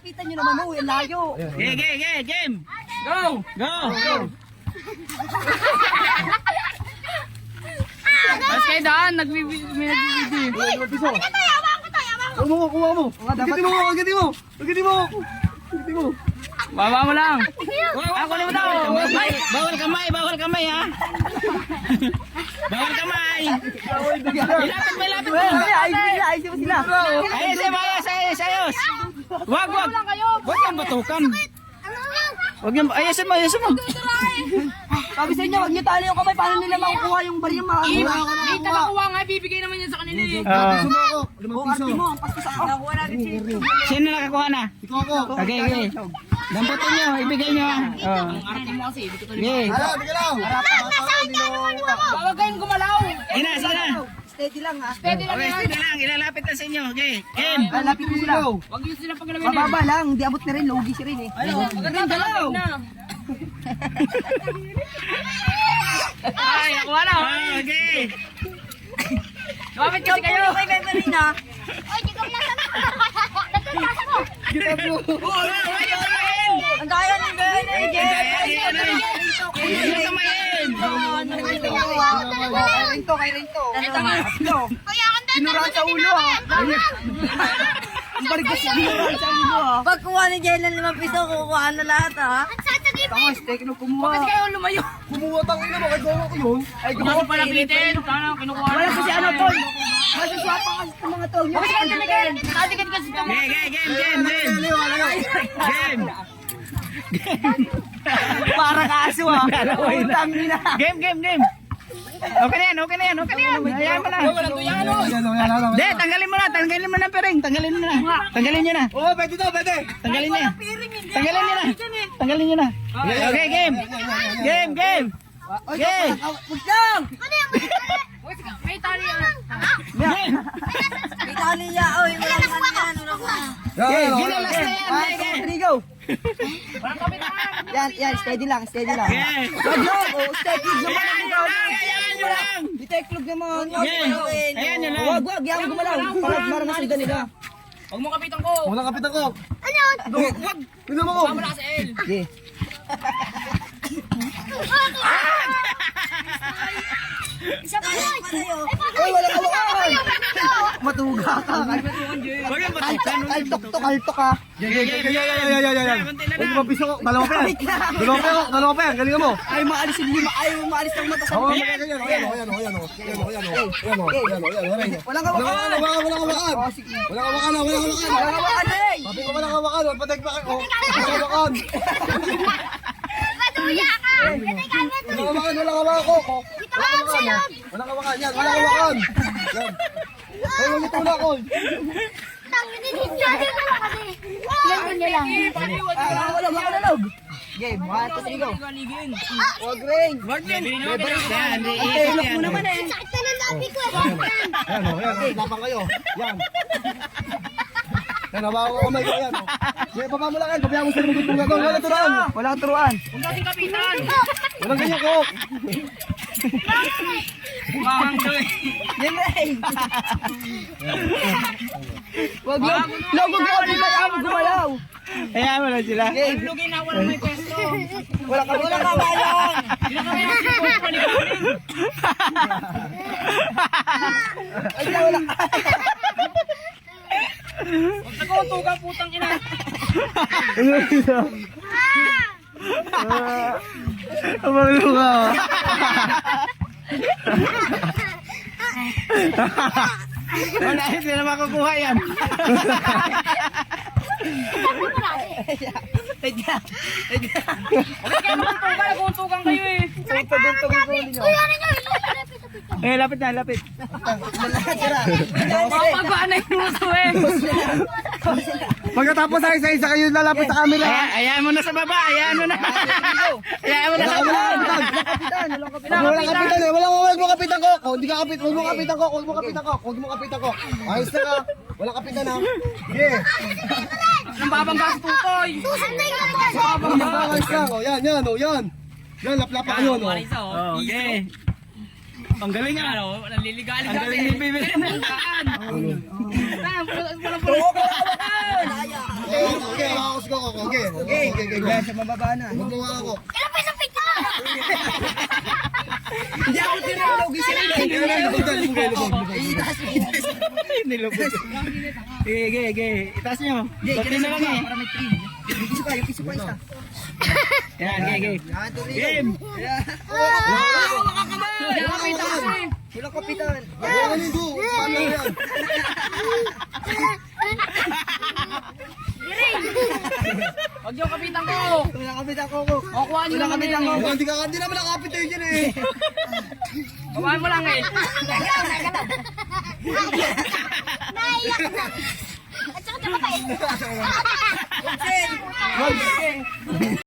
lapitan nyo naman ho, yung layo. Game! Go! Mas kayo daan, nagbibigay. Kuha mo. Agad mo. Baba mo lang. Ako na mo daw! Bawal kamay ha! Bawal kamay! Ilapit mo! Ayos mo sila. Ayos! Wag yung batukan! Wag yung, ayusin mo! Sabi sa inyo, huwag nyo tali yung kamay. Paano nila makukuha yung barya mga Dito nakuha nga, bibigay naman yan sa kanila eh. arte mo, ang pasto sa ako. Nakuha natin si Sino nakakuha na? Ikaw ako. Okay. Damputin nyo, ibigay nyo ha. Ang arte mo kasi, dito tuloy. Okay. Bigyan lang. Bawag kayong gumalaw. Sina. steady lang ha. Pwede lang Okay, yan. sige lang, ilalapit na sa inyo. Okay, game. Lapit mo sila. Huwag yun sila paglalawin. Mababa lang, di abot na rin, logi siya rin eh. Magandang dalaw. Ay, nakuha na. Okay. Lumapit kasi kayo. May memory na. Ang daya ng gaya na rin. Kay Rinto. Sinuraan sa ulo ha. Ang barigas, sinuraan sa ulo ha. Pagkuha ni Jay ng 5 piso, kukuha na lahat ha. Tama, steak na kumuha. Bakit kayo lumayo? Kumuha tang ina mo. Kaya gawa ko yun. Ay, Gumawa pala bitin. Sana kinukuha na. Wala kasi ano tol. Masaswapa kasi sa mga tol. Bakit kayo tumigil? Nakadikit kasi ito. Game. Para kaso ha. Utang nila. Game. Okay na yan. Hayaan mo na. Hindi, tanggalin mo na pering. Tanggalin nyo na. Oo, pwede to, pwede. Tanggalin nyo na. Okay, game. Huwag lang. May tali yan. Game. May tali niya, oy, walang ano yan, walang ano. Okay, ginalas na yan. 1, 2, 3, go. Walang kapitan. Yan, steady lang. Okay. Wag lang, oh, steady naman. Hayaan nyo lang. Biteklog naman. Hayaan nyo lang. Wag, yan gumalaw. Para masundan nila. Huwag mo kapitan ko. Walang kapitan ko. Wag. Tignan mo ko. Sama na sa L. Okay. Oy, wala kawakan. Matuga ka. Wag yung batukan. Kaltok ha. Yan. Huwag mo piso ko. Dalawa pa yan. Galingan mo. Ay, maalis yung lima. Ay, maalis ng mata sa Oo, ganyan. Ayan. Walang kawakan. Walang kawakan. Oh, sige. Walang kawakan. Walang kawakan eh. Sabi ko walang kawakan. Patag pa kayo. Walang kawakan. Walang kawakan ko. Walang kawakan yan. Walang kawakan. Yan. Ay, huwag ito na ko. Walang. Game, 1, 2, 3, go. Wag ring. Yan, Lock mo naman eh. Yan. Lapang kayo. Yan. Yan, hawakan ko kamay ko. Yan. Sige, baba mo lang yan. Pabayaan mo sa mga tutulad doon. Walang turuan. Walang turuan. Huwag natin kapitan. Walang ganyan ko. Mahang to eh. Game ring. Wag lang. Logo mo. Gumalaw. Hayaan mo lang sila. Game. Lugin na walang may pesto. Walang kawakan. Hindi na kami nasipo palipanin. Ay, wala. Huwag na kautugan putang ina. Amalo ka. Wala, hindi na makukuha yan. Huwag kayo magtutugan, kautugan kayo eh. Tuntog-tuntog yung ulo nyo. Eh, lapit. Mapagwaan na yung muso eh. Pagkatapos ay isa kayo lalapit sa camera. Hayaan mo na sa baba. Hayaan mo na sa baba. Walang kapitan eh. Huwag mo kapitan ko. Huwag mo kapitan ko. Ayos na ka. Walang kapitan ha. Yeah. Nang babangga sa tutoy. Ayos lang. Yan. Yan, laplapa kayo. No? Marisa oh. Okay. Ang galing nga. Ano, naliligali Ang dati. galing ni Bibi. Walang Okay. go, Coco. Okay. Kaya siya mababa na. Magmumukha ako. Ilang peso pita? Hindi ako tinulog. Nilubog. Ge. Itaas nyo. Konti na lang eh. Para may trim. Yung piso pa isa. Yan, ge. Yan, Torigo. Game. Walang kapitan. Ano yung go? Paano yan? Huwag yung kapitan ko. Walang kapitan, Coco. Makuha niyo naman kapitan, yun. Coco. Hindi naman nakapit tayo dyan eh. Bawahan mo lang eh. Naiyak na. At saka tayo.